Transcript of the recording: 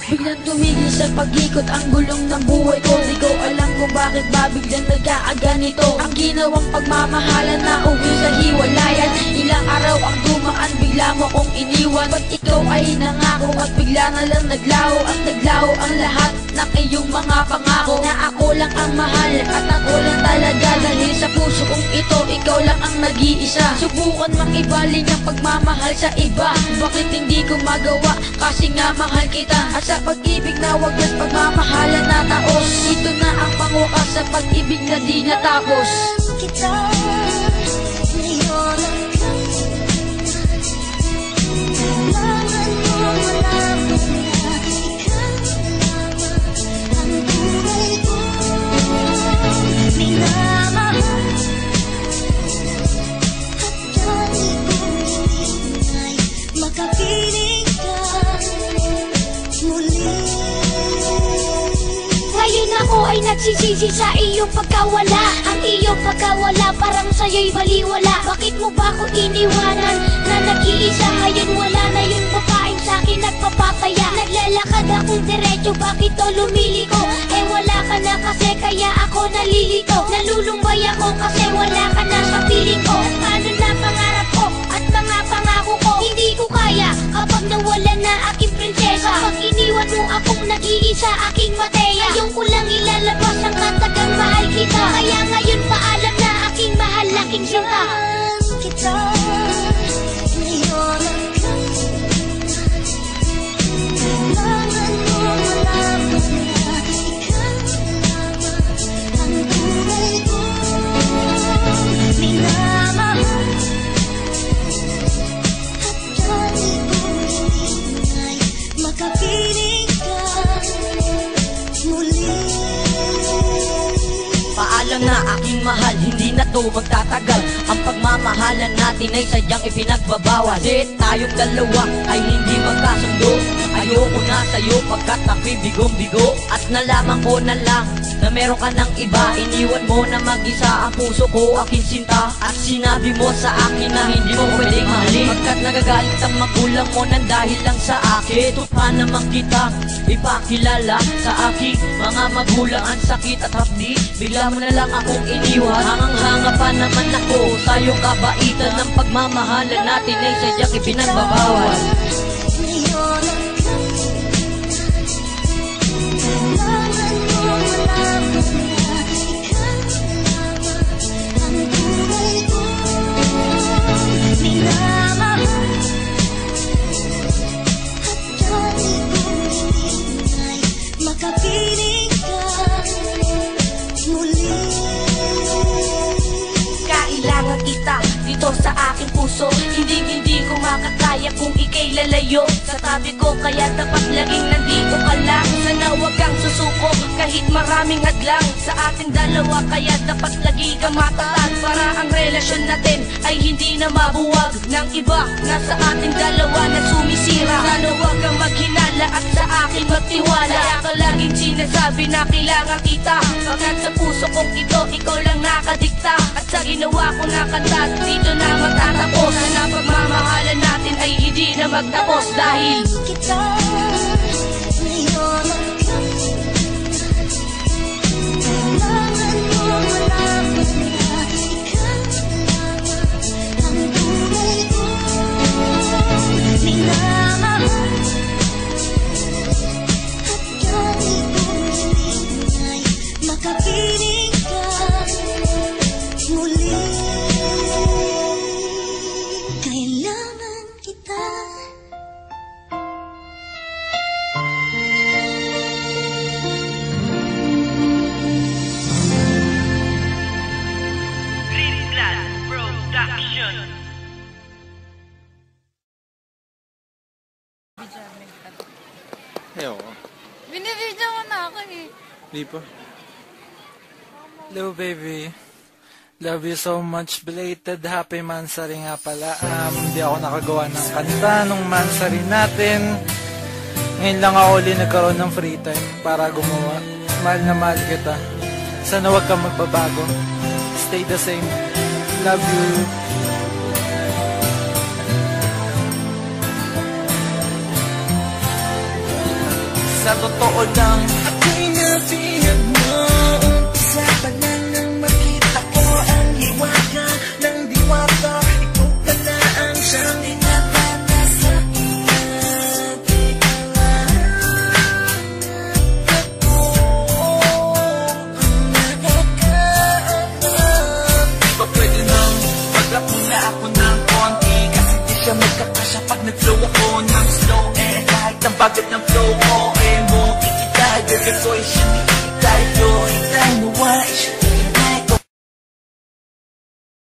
Biglang tumigil sa pag-ikot ang gulong ng buhay ko. Di ko alam kung bakit ba biglang nagkakaganito. Ang ginawang pagmamahalan na uwi sa hiwalayan. Ilang araw ang dumaan, bigla mo kong iniwan. Ba't ikaw ay nangako at bigla na lang naglaho. At naglaho ang lahat ng iyong mga pangako. Na ako lang ang mahal at ako lang talaga. Dahil sa puso kong ito, ikaw lang ang nag-iisa. Subukan mang ibaling ang pagmamahal sa iba. Bakit hindi ko magawa? Kasi nga mahal kita. At sa pag-ibig na wagas pagmamahalan na taos. Ito na ang pangwakas sa pag-ibig na di natapos. Kita ngayon ang kailangan mo malaman na ikaw lamang ang buhay ko. Minamahal at dahil kong hinihintay makapiling ka muli. Ngayon ako ay nagsisisi sa iyong pagkawala. Ang iyong pagkawala parang sa'yo'y baliwala. Bakit mo ba ako iniwanan na nag-iisa? Ngayon wala na yung babaeng sa'kin nagpapataya. Naglalakad akong diretso, bakit to lumiliko? Eh wala ka na kasi kaya ako nalilito. Nalulumbay ako kasi wala ka na sa piling ko. At paano na pangarap ko at mga pangako ko? Hindi ko kaya kapag nawala na aking prinsesa. Kapag iniwan mo akong nag-iisa, aking Matea. Ngayon ko lang ilalabas ang katagang mahal kita. Kaya ngayon paalam na aking mahal, aking sinta. Kita ngayon ang kailangan mo malaman na ikaw lamang ang buhay ko. Minamahal at dahil kong hinihintay makapiling ka muli. Paalam na aking mahal, hindi na to magtatagal. Ang pagmamahalan natin ay sadyang ipinagbabawal. Kasi tayong dalawa ay hindi magkasundo. Ayoko na sa'yo pagkat ako'y bigong-bigo. At nalaman ko na lang na meron ka ng iba. Iniwan mo na mag-isa ang puso ko, aking sinta. At sinabi mo sa akin na hindi mo pwedeng mahalin. Pagkat nagagalit ang magulang mo nang dahil lang sa akin. Ito pa naman kita ipakilala sa aking mga magulang. Ang sakit at hapdi, bigla mo na lang akong iniwan. Hangang-hanga pa naman ako sa iyong kabaitan. Ng pagmamahalan natin ay sadyang ipinagbabawal. Ngayon ang kailangan mo malaman na ikaw lamang ang buhay ko. Minamahal at dahil kong hinihintay makapiling ka muli. Kailangan kita dito sa aking puso. Hindi ko makakaya kung ika'y lalayo sa tabi ko. Kaya dapat laging nandito ka lang. Sana huwag kang susuko kahit maraming hadlang sa ating dalawa. Kaya dapat lagi kang matatag para ang relasyon natin ay hindi na mabuwag ng iba na sa ating dalawa na sumisira. Sana huwag kang maghinala at sa akin magtiwala. Kaya ka laging sinasabi na kailangan kita. Pagkat sa puso kong ito, ikaw lang nakadikta. At sa ginawa ko na kanta, dito na magtatapos. Sana pagmamahalan natin ay hindi na magtapos. Dahil Kita ngayon ang kailangan mo malaman na ikaw lamang ang buhay ko. Minamahal at dahil kong hinihintay makapiling ka muli. Kailangan kita. Ayoko. Binibidyo mo na ako eh. Di pa. Hello, baby. Love you so much. Belated happy Mansari nga pala. Hindi ako nakagawa ng kanta nung Mansari natin. Ngayon lang ako ulit nagkaroon ng free time para gumawa. Mahal na mahal kita. Sana huwag kang magbabago. Stay the same. Love you. na totoo lang. Ako'y nabihag mo, umpisa pa lang nang makita ko ang liwaga ng diwata. Ikaw ka na ang siyang dinadana sa ating ako ang nakakaanap. Di ba pwede nang mag-rap muna ako ng konti, kasi di siya magkakasya pag nag-flow ako ng slow. Kahit ang bagat ng flow ko, mo ikitay, bebe ko ay siya ni ikitay.